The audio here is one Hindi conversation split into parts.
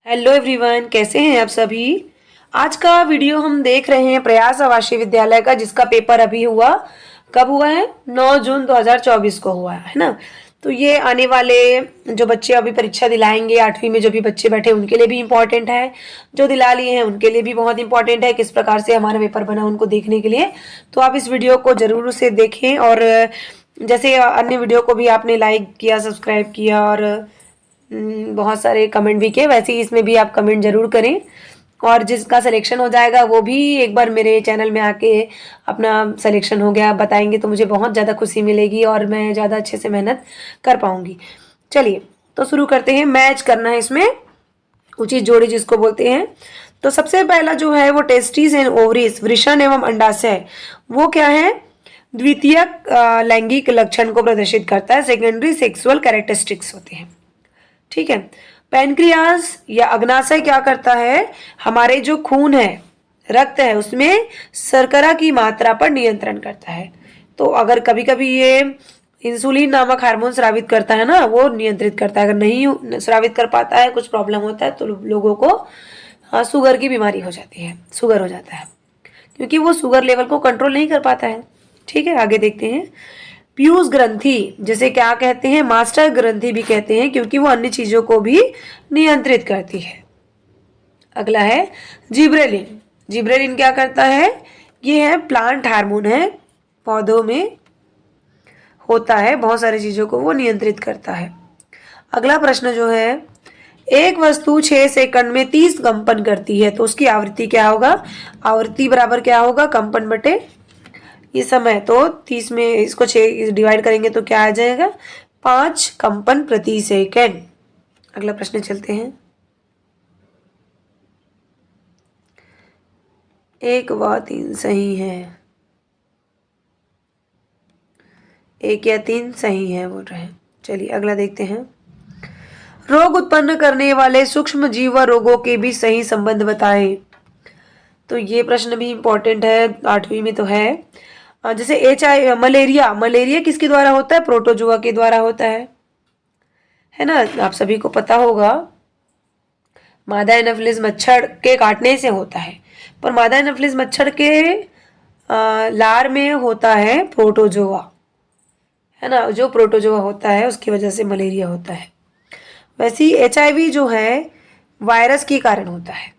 हेलो एवरीवन, कैसे हैं आप सभी। आज का वीडियो हम देख रहे हैं प्रयास आवासीय विद्यालय का, जिसका पेपर अभी हुआ। कब हुआ है? 9 जून 2024 को हुआ है ना। तो ये आने वाले जो बच्चे अभी परीक्षा दिलाएंगे 8वीं में, जो भी बच्चे बैठे उनके लिए भी इम्पोर्टेंट है, जो दिला लिए हैं उनके लिए भी बहुत इंपॉर्टेंट है किस प्रकार से हमारा पेपर बना उनको देखने के लिए। तो आप इस वीडियो को जरूर से देखें, और जैसे अन्य वीडियो को भी आपने लाइक किया, सब्सक्राइब किया और बहुत सारे कमेंट भी किए, वैसे ही इसमें भी आप कमेंट जरूर करें। और जिसका सिलेक्शन हो जाएगा वो भी एक बार मेरे चैनल में आके अपना सिलेक्शन हो गया बताएंगे, तो मुझे बहुत ज़्यादा खुशी मिलेगी और मैं ज़्यादा अच्छे से मेहनत कर पाऊंगी। चलिए तो शुरू करते हैं। मैच करना है इसमें, उचित जोड़ी जिसको बोलते हैं। तो सबसे पहला जो है वो टेस्टिस एंड ओवरीज, वृषण एवं अंडाशय, वो क्या है? द्वितीयक लैंगिक लक्षण को प्रदर्शित करता है। सेकेंडरी सेक्सुअल कैरेक्टरिस्टिक्स होते हैं, ठीक है। पैनक्रियास या अग्नाशय क्या करता है? हमारे जो खून है, रक्त है, उसमें शर्करा की मात्रा पर नियंत्रण करता है। तो अगर कभी कभी ये इंसुलिन नामक हार्मोन स्रावित करता है ना, वो नियंत्रित करता है। अगर नहीं स्रावित कर पाता है, कुछ प्रॉब्लम होता है, तो लोगों को शुगर की बीमारी हो जाती है, शुगर हो जाता है, क्योंकि वो शुगर लेवल को कंट्रोल नहीं कर पाता है। ठीक है, आगे देखते हैं। पीयूष ग्रंथि, जिसे क्या कहते हैं? मास्टर ग्रंथि भी कहते हैं, क्योंकि वो अन्य चीजों को भी नियंत्रित करती है। अगला है जिब्रेलिन। जिब्रेलिन क्या करता है? ये है प्लांट हार्मोन है, पौधों में होता है, बहुत सारी चीजों को वो नियंत्रित करता है। अगला प्रश्न जो है, एक वस्तु 6 सेकंड में 30 कंपन करती है, तो उसकी आवृत्ति क्या होगा? आवृत्ति बराबर क्या होगा? कंपन बटे ये समय। तो 30 में इसको 6 डिवाइड करेंगे तो क्या आ जाएगा? 5 कंपन प्रति सेकंड। अगला प्रश्न चलते हैं। 1 व 3 सही है, 1 या 3 सही है बोल रहे हैं। चलिए अगला देखते हैं। रोग उत्पन्न करने वाले सूक्ष्म जीव व रोगों के भी सही संबंध बताएं। तो ये प्रश्न भी इंपॉर्टेंट है, 8वीं में तो है। जैसे मलेरिया, मलेरिया किसके द्वारा होता है? प्रोटोजुआ के द्वारा होता है ना। आप सभी को पता होगा, मादा एनाफिलिस मच्छर के काटने से होता है, पर मादा एनाफिलिस मच्छर के लार में होता है प्रोटोजोआ, है ना। जो प्रोटोजोआ होता है उसकी वजह से मलेरिया होता है। वैसे ही HIV जो है वायरस के कारण होता है,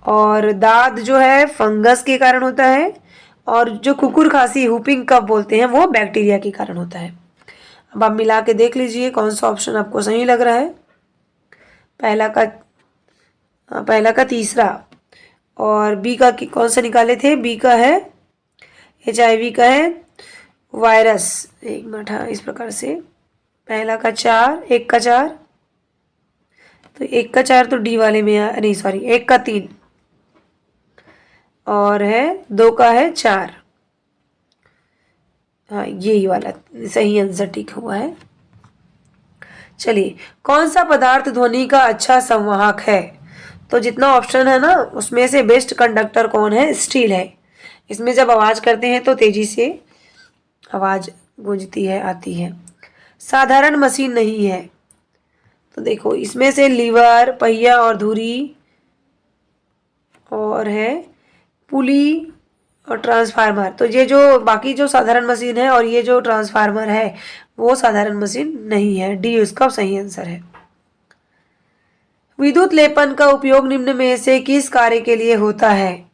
और दाद जो है फंगस के कारण होता है, और जो कुकुर खांसी हुपिंग कफ बोलते हैं वो बैक्टीरिया के कारण होता है। अब आप मिला के देख लीजिए कौन सा ऑप्शन आपको सही लग रहा है। पहला का तीसरा, और बी का कौन सा निकाले थे? बी का है HIV का है वायरस। एक मिनट, हाँ, इस प्रकार से पहला का 4, 1 का 4, तो 1 का 4 तो डी वाले में नहीं, सॉरी, 1 का 3 और है 2 का है 4। हाँ, यही वाला सही आंसर ठीक हुआ है। चलिए, कौन सा पदार्थ ध्वनि का अच्छा संवाहक है? तो जितना ऑप्शन है ना, उसमें से बेस्ट कंडक्टर कौन है? स्टील है। इसमें जब आवाज करते हैं तो तेजी से आवाज गूंजती है, आती है। साधारण मशीन नहीं है। तो देखो, इसमें से लीवर, पहिया और धुरी, और है पुली और ट्रांसफार्मर। तो ये जो बाकी जो साधारण मशीन है और ये जो ट्रांसफार्मर है वो साधारण मशीन नहीं है। डी इसका सही आंसर है। विद्युत लेपन का उपयोग निम्न में से किस कार्य के लिए होता है?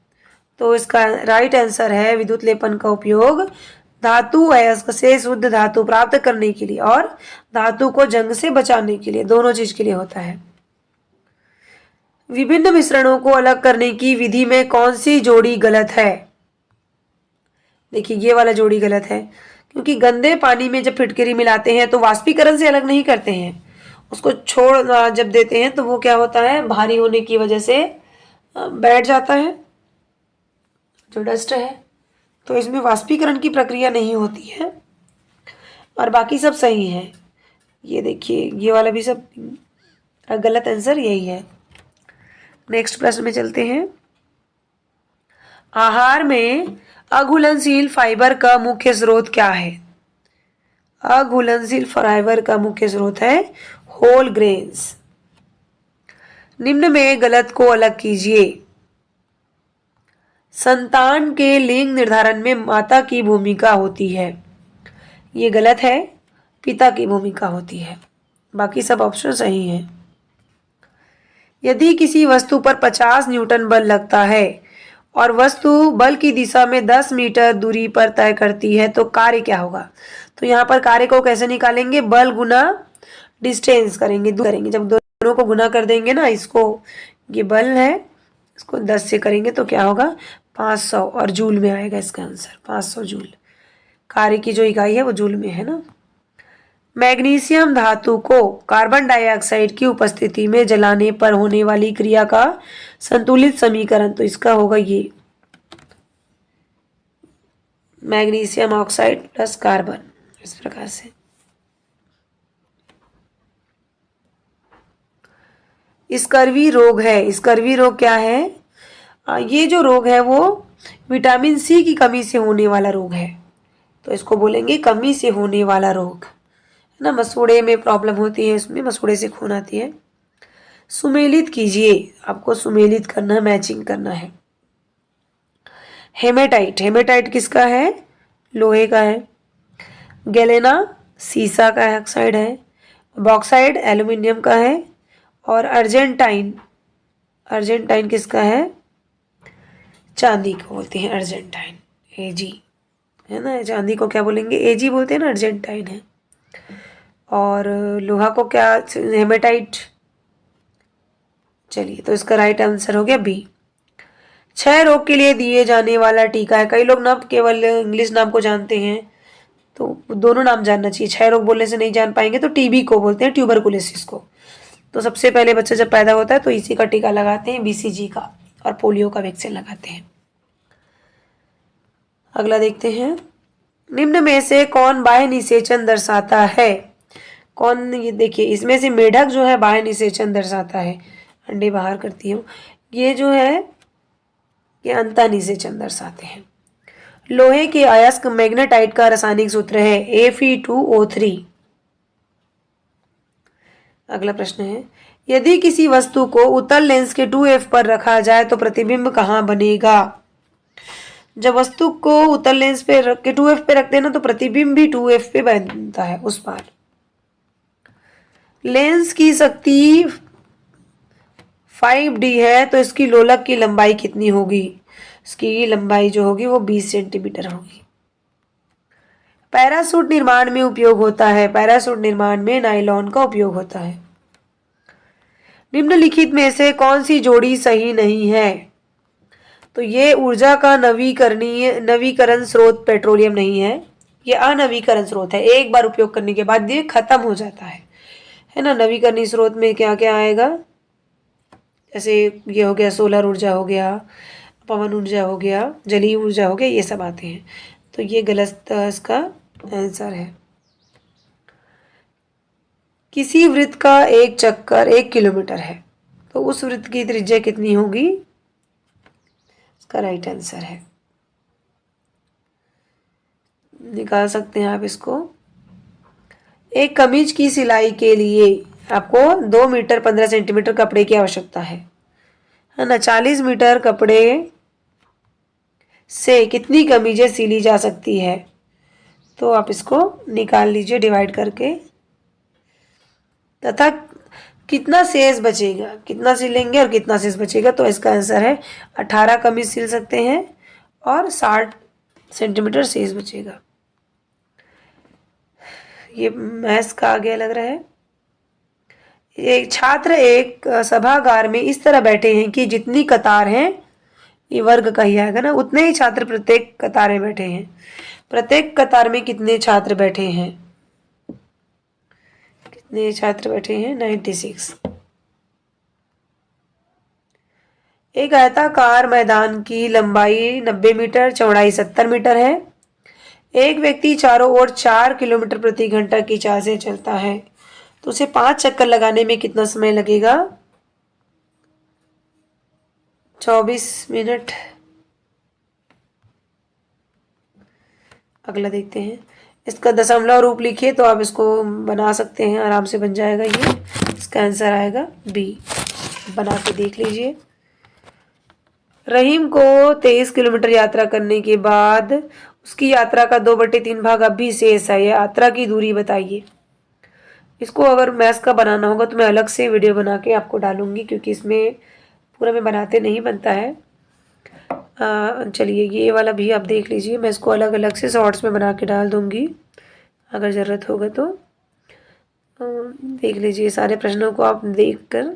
तो इसका राइट आंसर है, विद्युत लेपन का उपयोग धातु अयस्क से शुद्ध धातु प्राप्त करने के लिए और धातु को जंग से बचाने के लिए, दोनों चीज के लिए होता है। विभिन्न मिश्रणों को अलग करने की विधि में कौन सी जोड़ी गलत है? देखिए, ये वाला जोड़ी गलत है, क्योंकि गंदे पानी में जब फिटकरी मिलाते हैं तो वाष्पीकरण से अलग नहीं करते हैं, उसको छोड़ जब देते हैं तो वो क्या होता है, भारी होने की वजह से बैठ जाता है जो डस्ट है। तो इसमें वाष्पीकरण की प्रक्रिया नहीं होती है, और बाकी सब सही है। ये देखिए, ये वाला भी सब गलत आंसर यही है। नेक्स्ट प्रश्न में चलते हैं। आहार में अघुलनशील फाइबर का मुख्य स्रोत क्या है? अघुलनशील फाइबर का मुख्य स्रोत है होल ग्रेन्स। निम्न में गलत को अलग कीजिए। संतान के लिंग निर्धारण में माता की भूमिका होती है। ये गलत है, पिता की भूमिका होती है। बाकी सब ऑप्शन सही हैं। यदि किसी वस्तु पर 50 न्यूटन बल लगता है और वस्तु बल की दिशा में 10 मीटर दूरी पर तय करती है तो कार्य क्या होगा? तो यहाँ पर कार्य को कैसे निकालेंगे? बल गुना डिस्टेंस करेंगे, जब दोनों को गुना कर देंगे ना, इसको, ये बल है, इसको 10 से करेंगे तो क्या होगा? 500, और जूल में आएगा इसका आंसर, 500 जूल। कार्य की जो इकाई है वो जूल में है ना। मैग्नीशियम धातु को कार्बन डाइऑक्साइड की उपस्थिति में जलाने पर होने वाली क्रिया का संतुलित समीकरण, तो इसका होगा ये, मैग्नीशियम ऑक्साइड प्लस कार्बन, इस प्रकार से। स्कर्वी रोग है। स्कर्वी रोग क्या है? ये जो रोग है वो विटामिन सी की कमी से होने वाला रोग है, तो इसको बोलेंगे कमी से होने वाला रोग, है ना। मसूड़े में प्रॉब्लम होती है, इसमें मसूड़े से खून आती है। सुमेलित कीजिए, आपको सुमेलित करना है, मैचिंग करना है। हेमेटाइट, हेमेटाइट किसका है? लोहे का है। गैलेना सीसा का ऑक्साइड है। बॉक्साइड एल्यूमिनियम का है। और अर्जेंटाइन, अर्जेंटाइन किसका है? चांदी को बोलते हैं अर्जेंटाइन, एजी, है ना। चांदी को क्या बोलेंगे? एजी बोलते हैं ना, अर्जेंटाइन है। और लोहा को क्या? हेमेटाइट। चलिए, तो इसका राइट आंसर हो गया बी। क्षय रोग के लिए दिए जाने वाला टीका है। कई लोग ना केवल इंग्लिश नाम को जानते हैं, तो दोनों नाम जानना चाहिए। क्षय रोग बोलने से नहीं जान पाएंगे तो टीबी को बोलते हैं, ट्यूबरकुलोसिस को। तो सबसे पहले बच्चा जब पैदा होता है तो इसी का टीका लगाते हैं, बीसीजी का, और पोलियो का वैक्सीन लगाते हैं। अगला देखते हैं, निम्न में से कौन बाह्य निषेचन दर्शाता है? कौन? ये देखिए, इसमें से मेढक जो है बाह्य निषेचन दर्शाता है, अंडे बाहर करती है। ये जो है ये अंतः निषेचन दर्शाते हैं। लोहे के अयस्क मैग्नेटाइट का रासायनिक सूत्र है Fe2O3। अगला प्रश्न है, यदि किसी वस्तु को उत्तल लेंस के 2f पर रखा जाए तो प्रतिबिंब कहाँ बनेगा? जब वस्तु को उत्तल लेंस पे रख के 2f पे रखते हैं ना, तो प्रतिबिंब भी 2f पे बनता है उस पार। लेंस की शक्ति 5D है तो इसकी लोलक की लंबाई कितनी होगी? इसकी लंबाई जो होगी वो 20 सेंटीमीटर होगी। पैराशूट निर्माण में उपयोग होता है। पैराशूट निर्माण में नायलॉन का उपयोग होता है। निम्नलिखित में से कौन सी जोड़ी सही नहीं है? तो ये ऊर्जा का नवीकरण स्रोत पेट्रोलियम नहीं है, ये अनवीकरण स्रोत है। एक बार उपयोग करने के बाद ये खत्म हो जाता है ना। नवीकरणीय स्रोत में क्या क्या आएगा? जैसे ये हो गया, सोलर ऊर्जा हो गया, पवन ऊर्जा हो गया, जलीय ऊर्जा हो गया, ये सब आते हैं। तो ये गलत इसका आंसर है। किसी वृत्त का एक चक्कर 1 किलोमीटर है तो उस वृत्त की त्रिज्या कितनी होगी? इसका राइट आंसर है, निकाल सकते हैं आप इसको। एक कमीज की सिलाई के लिए आपको 2 मीटर 15 सेंटीमीटर कपड़े की आवश्यकता है ना। 40 मीटर कपड़े से कितनी कमीजें सिली जा सकती है? तो आप इसको निकाल लीजिए डिवाइड करके, तथा कितना शेष बचेगा, कितना सिलेंगे और कितना शेष बचेगा। तो इसका आंसर है 18 कमीज सिल सकते हैं और 60 सेंटीमीटर शेष बचेगा। ये मैथ्स का आगे लग रहा है। एक छात्र एक सभागार में इस तरह बैठे हैं कि जितनी कतार हैं, ये वर्ग का ही आएगा ना, उतने ही छात्र प्रत्येक कतार में बैठे हैं। प्रत्येक कतार में कितने छात्र बैठे हैं? कितने छात्र बैठे हैं? 96। एक आयताकार मैदान की लंबाई 90 मीटर, चौड़ाई 70 मीटर है। एक व्यक्ति चारों ओर 4 किलोमीटर प्रति घंटा की चाल से चलता है तो उसे 5 चक्कर लगाने में कितना समय लगेगा? 24 मिनट। अगला देखते हैं, इसका दशमलव रूप लिखिए तो आप इसको बना सकते हैं, आराम से बन जाएगा। ये इसका आंसर आएगा बी, बना के देख लीजिए। रहीम को 23 किलोमीटर यात्रा करने के बाद उसकी यात्रा का 2/3 भाग अभी शेष है। यात्रा की दूरी बताइए। इसको अगर मैथ्स का बनाना होगा तो मैं अलग से वीडियो बना के आपको डालूंगी, क्योंकि इसमें पूरा में बनाते नहीं बनता है। चलिए ये वाला भी आप देख लीजिए, मैं इसको अलग अलग से शॉर्ट्स में बना के डाल दूंगी अगर ज़रूरत होगा तो। देख लीजिए सारे प्रश्नों को आप देख कर,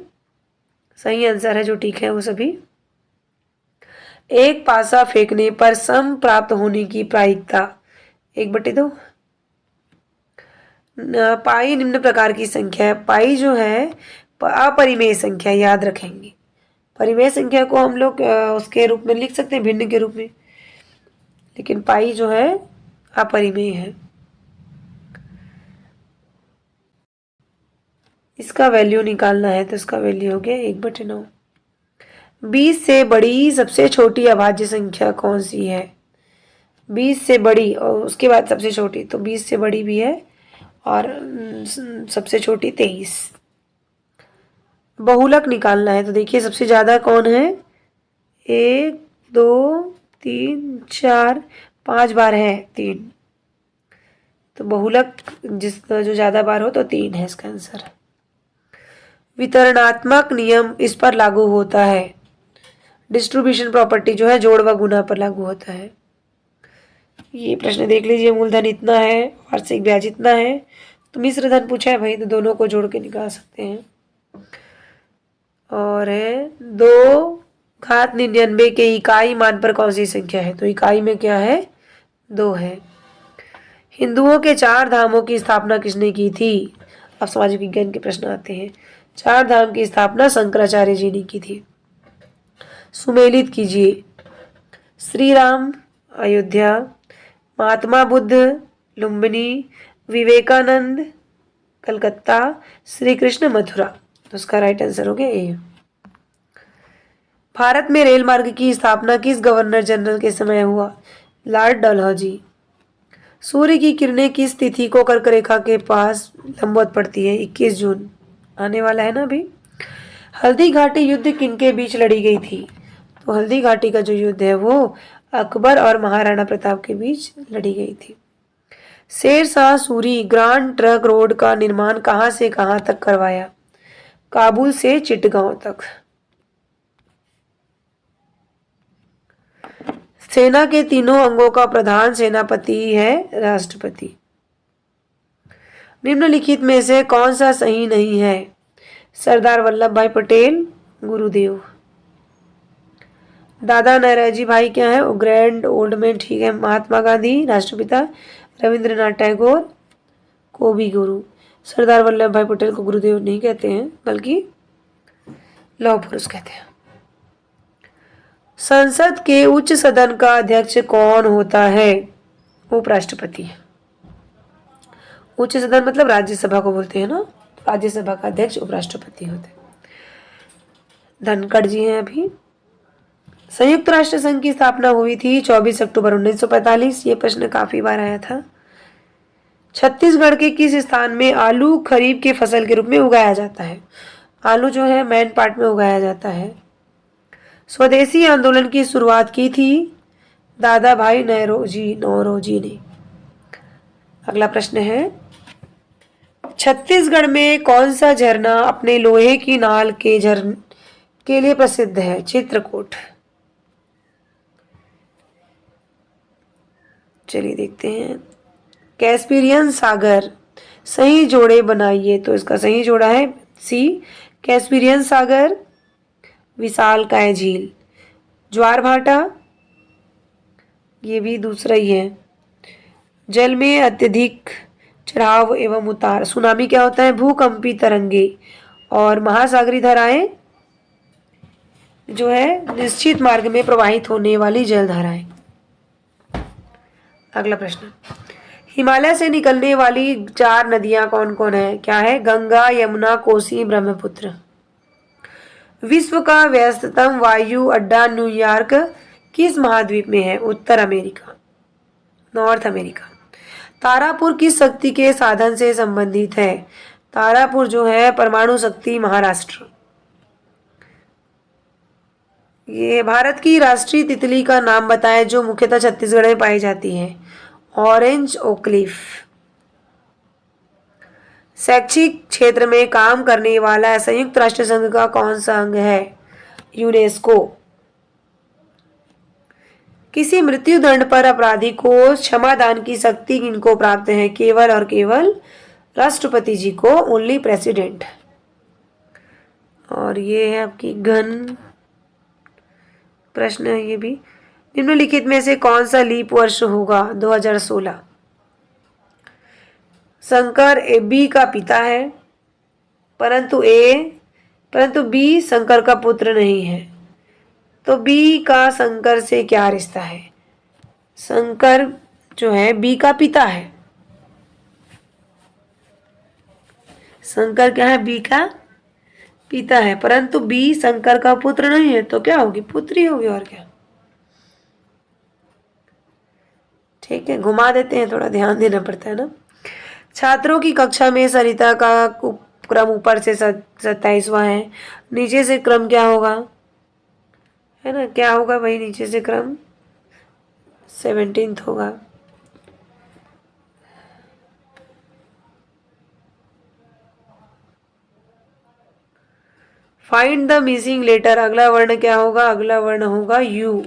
सही आंसर है जो ठीक है वो सभी। एक पासा फेंकने पर सम प्राप्त होने की प्रायिकता 1/2। पाई निम्न प्रकार की संख्या है। पाई जो है अपरिमेय संख्या, याद रखेंगे। परिमेय संख्या को हम लोग उसके रूप में लिख सकते हैं, भिन्न के रूप में, लेकिन पाई जो है अपरिमेय है। इसका वैल्यू निकालना है तो इसका वैल्यू हो गया 1/9। 20 से बड़ी सबसे छोटी अभाज्य संख्या कौन सी है? 20 से बड़ी और उसके बाद सबसे छोटी, तो 20 से बड़ी भी है और सबसे छोटी 23। बहुलक निकालना है तो देखिए सबसे ज़्यादा कौन है? 1 2 3 4 5 बार है 3, तो बहुलक जो ज़्यादा बार हो तो 3 है इसका आंसर। वितरणात्मक नियम इस पर लागू होता है। डिस्ट्रीब्यूशन प्रॉपर्टी जो है जोड़ व गुना पर लागू होता है। ये प्रश्न देख लीजिए। मूलधन इतना है, वार्षिक ब्याज इतना है, तो मिश्र धन पूछा है भाई, तो दोनों को जोड़ के निकाल सकते हैं। और है 2 घात 99 के इकाई मान पर कौन सी संख्या है? तो इकाई में क्या है? 2 है। हिंदुओं के 4 धामों की स्थापना किसने की थी? अब सामाजिक विज्ञान के प्रश्न आते हैं। 4 धाम की स्थापना शंकराचार्य जी ने की थी। सुमेलित कीजिए। श्री राम अयोध्या, महात्मा बुद्ध लुम्बिनी, विवेकानंद कलकत्ता, श्री कृष्ण मथुरा। तो उसका राइट आंसर हो गया ए। भारत में रेल मार्ग की स्थापना किस गवर्नर जनरल के समय हुआ? लॉर्ड डलहौजी। सूर्य की किरणें किस तिथि को कर्क रेखा के पास लंबवत पड़ती है? 21 जून आने वाला है ना अभी। हल्दी घाटी युद्ध किनके बीच लड़ी गई थी? तो हल्दी घाटी का जो युद्ध है वो अकबर और महाराणा प्रताप के बीच लड़ी गई थी। Sher Shah Suri grand trunk road का निर्माण कहां से कहां तक करवाया? काबुल से चिटगांव तक। सेना के तीनों अंगों का प्रधान सेनापति है राष्ट्रपति। निम्नलिखित में से कौन सा सही नहीं है? सरदार वल्लभ भाई पटेल, गुरुदेव। दादा नौरोजी भाई क्या है? ग्रैंड ओल्ड मैन, ठीक है। महात्मा गांधी, राष्ट्रपिता। रविंद्रनाथ टैगोर, कवि गुरु। सरदार वल्लभ भाई पटेल को गुरुदेव नहीं कहते हैं, बल्कि लौह पुरुष कहते हैं। संसद के उच्च सदन का अध्यक्ष कौन होता है? उपराष्ट्रपति। उच्च सदन मतलब राज्यसभा को बोलते हैं ना, राज्यसभा का अध्यक्ष उपराष्ट्रपति होते हैं। धनखड़ जी हैं अभी। संयुक्त राष्ट्र संघ की स्थापना हुई थी 24 अक्टूबर 1945। ये प्रश्न काफी बार आया था। छत्तीसगढ़ के किस स्थान में आलू खरीफ के फसल के रूप में उगाया जाता है? आलू जो है मैन पार्ट में उगाया जाता है। स्वदेशी आंदोलन की शुरुआत की थी दादा भाई नौरोजी ने। अगला प्रश्न है, छत्तीसगढ़ में कौन सा झरना अपने लोहे की नाल के झरने के लिए प्रसिद्ध है? चित्रकूट। चलिए देखते हैं। कैस्पियन सागर, सही जोड़े बनाइए। तो इसका सही जोड़ा है सी, कैस्पियन सागर, विशालकाय झील। ज्वार भाटा, ये भी दूसरा ही है। जल में अत्यधिक चढ़ाव एवं उतार। सुनामी क्या होता है? भूकंपी तरंगे। और महासागरी धाराएं जो है निश्चित मार्ग में प्रवाहित होने वाली जलधाराएं। अगला प्रश्न, हिमालय से निकलने वाली 4 नदियां कौन कौन है? क्या है? गंगा, यमुना, कोसी, ब्रह्मपुत्र। विश्व का व्यस्ततम वायु अड्डा न्यूयॉर्क किस महाद्वीप में है? उत्तर अमेरिका, नॉर्थ अमेरिका। तारापुर किस शक्ति के साधन से संबंधित है? तारापुर जो है परमाणु शक्ति, महाराष्ट्र। ये भारत की राष्ट्रीय तितली का नाम बताएं जो मुख्यतः छत्तीसगढ़ में पाई जाती है। ऑरेंज ओकलीफ। शैक्षिक क्षेत्र में काम करने वाला संयुक्त राष्ट्र संघ का कौन सा अंग है? यूनेस्को। किसी मृत्यु दंड पर अपराधी को क्षमादान की शक्ति किनको प्राप्त है? केवल और केवल राष्ट्रपति जी को, ओनली प्रेसिडेंट। और ये है आपकी घन प्रश्न है ये भी। निम्नलिखित में से कौन सा लीप वर्ष होगा? 2016। शंकर बी का पिता है, परंतु बी शंकर का पुत्र नहीं है। तो बी का शंकर से क्या रिश्ता है? शंकर जो है बी का पिता है। शंकर क्या है? बी का पिता है, परंतु बी शंकर का पुत्र नहीं है। तो क्या होगी? पुत्री होगी, और क्या। ठीक है, घुमा देते हैं, थोड़ा ध्यान देना पड़ता है ना। छात्रों की कक्षा में सरिता का क्रम ऊपर से 27वां है, नीचे से क्रम क्या होगा? है ना, क्या होगा भाई? नीचे से क्रम 17th होगा। Find the missing letter. अगला वर्ण क्या होगा? अगला वर्ण होगा यू।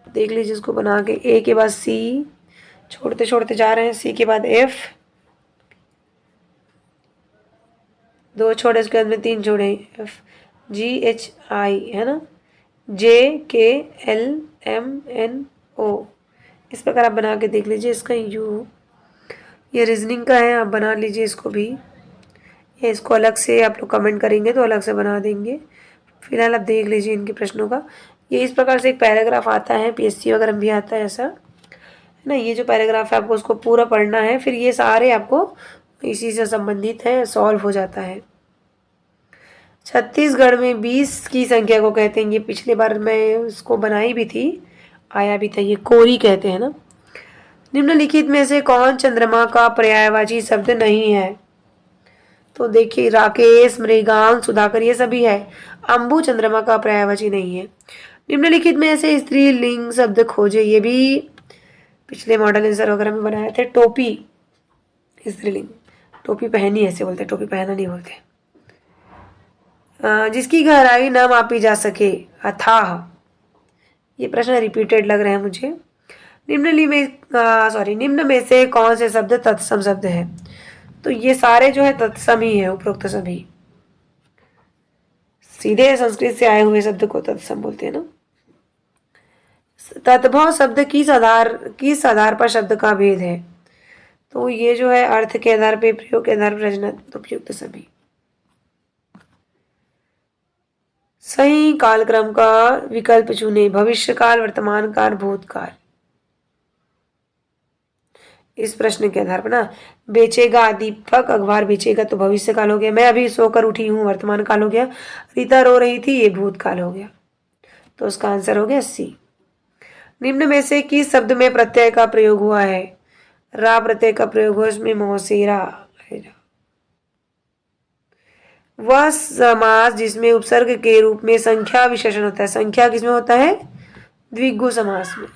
देख लीजिए इसको बना के। ए के बाद सी, छोड़ते छोड़ते जा रहे हैं। सी के बाद एफ, 2 छोड़े, उसके बाद में 3 जोड़े। एफ जी एच आई, है ना, जे के एल एम एन ओ। इस प्रकार आप बना के देख लीजिए। इसका यू, ये रीजनिंग का है, आप बना लीजिए इसको भी। ये इसको अलग से आप लोग कमेंट करेंगे तो अलग से बना देंगे। फिलहाल आप देख लीजिए इनके प्रश्नों का। ये इस प्रकार से एक पैराग्राफ आता है, पीएससी वगैरह में भी आता है ऐसा, है ना। ये जो पैराग्राफ है आपको उसको पूरा पढ़ना है, फिर ये सारे आपको इसी से संबंधित है, सॉल्व हो जाता है। छत्तीसगढ़ में 20 की संख्या को कहते हैं, ये पिछले बार मैं उसको बनाई भी थी, आया भी था, ये कोरी कहते हैं ना। निम्नलिखित में से कौन चंद्रमा का पर्यायवाची शब्द नहीं है? तो देखिए, राकेश, मृगांक, सुधाकर, ये सभी है। अंबु चंद्रमा का पर्यायवाची नहीं है। निम्नलिखित में से स्त्रीलिंग शब्द खोजे, ये भी पिछले मॉडल आंसर वगैरह में बनाए थे। टोपी स्त्रीलिंग, टोपी पहनी ऐसे बोलते, टोपी पहना नहीं बोलते। जिसकी गहराई न मापी जा सके, अथाह। ये प्रश्न रिपीटेड लग रहे हैं मुझे। निम्न में से कौन से शब्द तत्सम शब्द है? तो ये सारे जो है तत्सम ही है, उपरोक्त सभी। सीधे संस्कृत से आए हुए शब्द को तत्सम बोलते हैं ना। तद्भव शब्द किस आधार पर शब्द का भेद है? तो ये जो है अर्थ के आधार पे, प्रयोग के आधार पर, रचना, तो उपयुक्त सभी। सही कालक्रम का विकल्प चुने। भविष्यकाल, वर्तमान काल, भूतकाल। इस प्रश्न के आधार पर ना, बेचेगा, दीपक अखबार बेचेगा, तो भविष्य काल हो गया। मैं अभी सोकर उठी हूँ, वर्तमान काल हो गया। रीता रो रही थी, ये भूतकाल हो गया। तो उसका आंसर हो गया सी। निम्न में से किस शब्द में प्रत्यय का प्रयोग हुआ है? रा प्रत्यय का प्रयोग हुआ, इसमें मौसेरा। वह समास जिसमें उपसर्ग के रूप में संख्या विशेषण होता है। संख्या किसमें होता है? द्विगु समास में।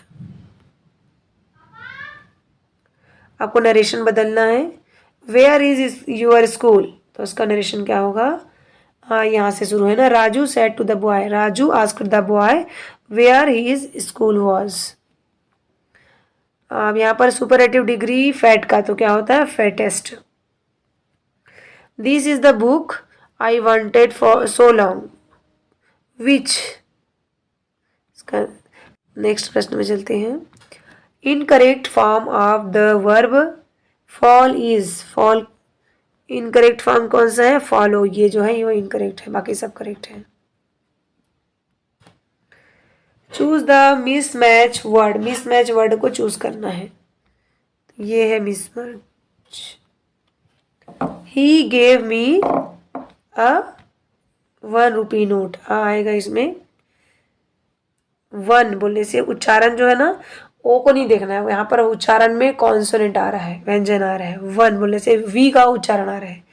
आपको नरेशन बदलना है। वेयर इज योर स्कूल, तो उसका नरेशन क्या होगा? हाँ, यहाँ से शुरू है ना। Raju said to the boy, Raju asked the boy where his school was. अब यहाँ पर सुपरलेटिव डिग्री फैट का, तो क्या होता है? Fattest. This is the book I wanted for so long, which. Next प्रश्न में चलते हैं। Incorrect form of the verb fall is. Fall incorrect form कौन सा है? फॉलो। ये जो है ये इनकरेक्ट है, बाकी सब करेक्ट है। Choose the mismatch word. Mismatch word को चूज करना है। ये है mismatch. He gave me a 1 rupee note. आएगा इसमें 1 बोलने से उच्चारण जो है ना, ओ को नहीं देखना है। यहाँ पर उच्चारण में कॉन्सोनेंट आ रहा है, व्यंजन आ रहा है। 1 बोलने से वी का उच्चारण आ रहा है,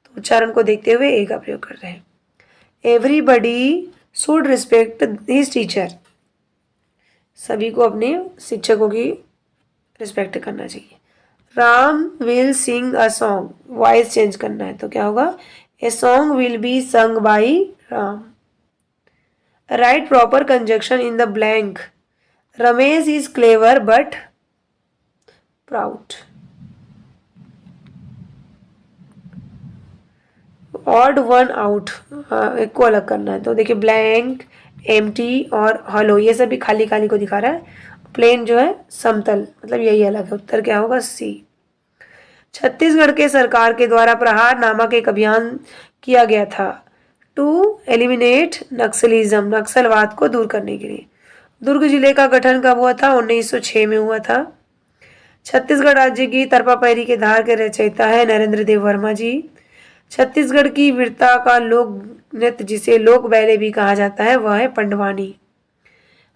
तो उच्चारण को देखते हुए ए का प्रयोग कर रहे हैं। Everybody should respect his teacher, सभी को अपने शिक्षकों की रिस्पेक्ट करना चाहिए। Ram will sing a song, voice change करना है तो क्या होगा, ए सॉन्ग विल बी संग by Ram. Right proper conjunction in the blank, Ramesh is clever but proud. Odd one out, एक को अलग करना है तो देखिए ब्लैंक, एम्प्टी और हॉलो ये सभी खाली खाली को दिखा रहा है। प्लेन जो है समतल, मतलब यही अलग है। उत्तर क्या होगा, सी। छत्तीसगढ़ के सरकार के द्वारा प्रहार नामक एक अभियान किया गया था टू एलिमिनेट नक्सलिज्म, नक्सलवाद को दूर करने के लिए। दुर्ग जिले का गठन कब हुआ था, 1906 में हुआ था। छत्तीसगढ़ राज्य की तरपापैरी के धार के रचयिता है नरेंद्र देव वर्मा जी। छत्तीसगढ़ की वीरता का लोक नृत्य जिसे लोक बैले भी कहा जाता है वह है पंडवानी।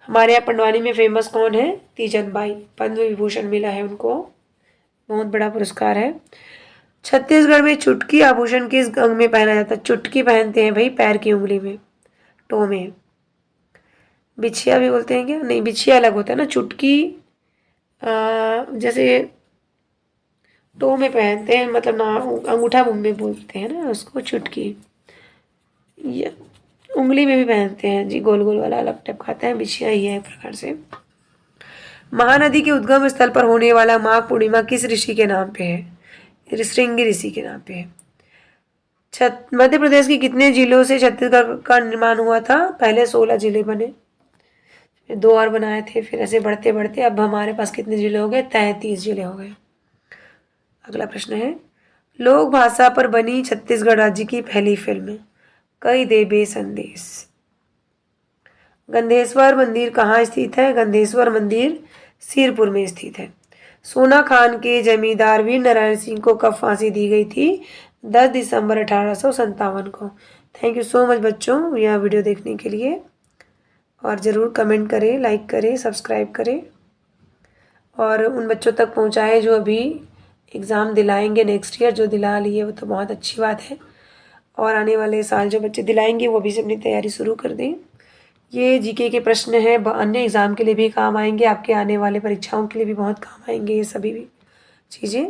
हमारे यहाँ पंडवानी में फेमस कौन है, तीजन बाई, पद्म विभूषण मिला है उनको, बहुत बड़ा पुरस्कार है। छत्तीसगढ़ में चुटकी आभूषण किस अंग में पहना जाता है, चुटकी पहनते हैं भाई पैर की उंगली में, टो में। बिछिया भी बोलते हैं क्या, नहीं बिछिया अलग होता है ना, चुटकी जैसे टो में पहनते हैं, मतलब ना अंगूठा में बोलते हैं ना उसको चुटकी, या उंगली में भी पहनते हैं जी, गोल गोल वाला अलग टाइप खाता है। बिछिया ही है एक प्रकार से। महानदी के उद्गम स्थल पर होने वाला माघ पूर्णिमा किस ऋषि के नाम पे है, श्रृंगी ऋषि के नाम पे है। मध्य प्रदेश के कितने जिलों से छत्तीसगढ़ का निर्माण हुआ था, पहले 16 जिले बने, 2 और बनाए थे, फिर ऐसे बढ़ते बढ़ते अब हमारे पास कितने जिले हो गए, 33 जिले हो गए। अगला प्रश्न है, लोक भाषा पर बनी छत्तीसगढ़ राज्य की पहली फिल्म कई देबे संदेश। गंधेश्वर मंदिर कहाँ स्थित है, गंधेश्वर मंदिर सिरपुर में स्थित है। सोना खान के जमींदार वीर नारायण सिंह को कब फांसी दी गई थी, 10 दिसंबर 1857 को। थैंक यू सो मच बच्चों यह वीडियो देखने के लिए, और ज़रूर कमेंट करें, लाइक करें, सब्सक्राइब करें, और उन बच्चों तक पहुंचाएं जो अभी एग्ज़ाम दिलाएंगे नेक्स्ट ईयर, जो दिला लिए वो तो बहुत अच्छी बात है, और आने वाले साल जो बच्चे दिलाएंगे वो भी से अपनी तैयारी शुरू कर दें। ये जीके के प्रश्न हैं, अन्य एग्ज़ाम के लिए भी काम आएंगे, आपके आने वाले परीक्षाओं के लिए भी बहुत काम आएंगे ये सभी भी चीज़ें।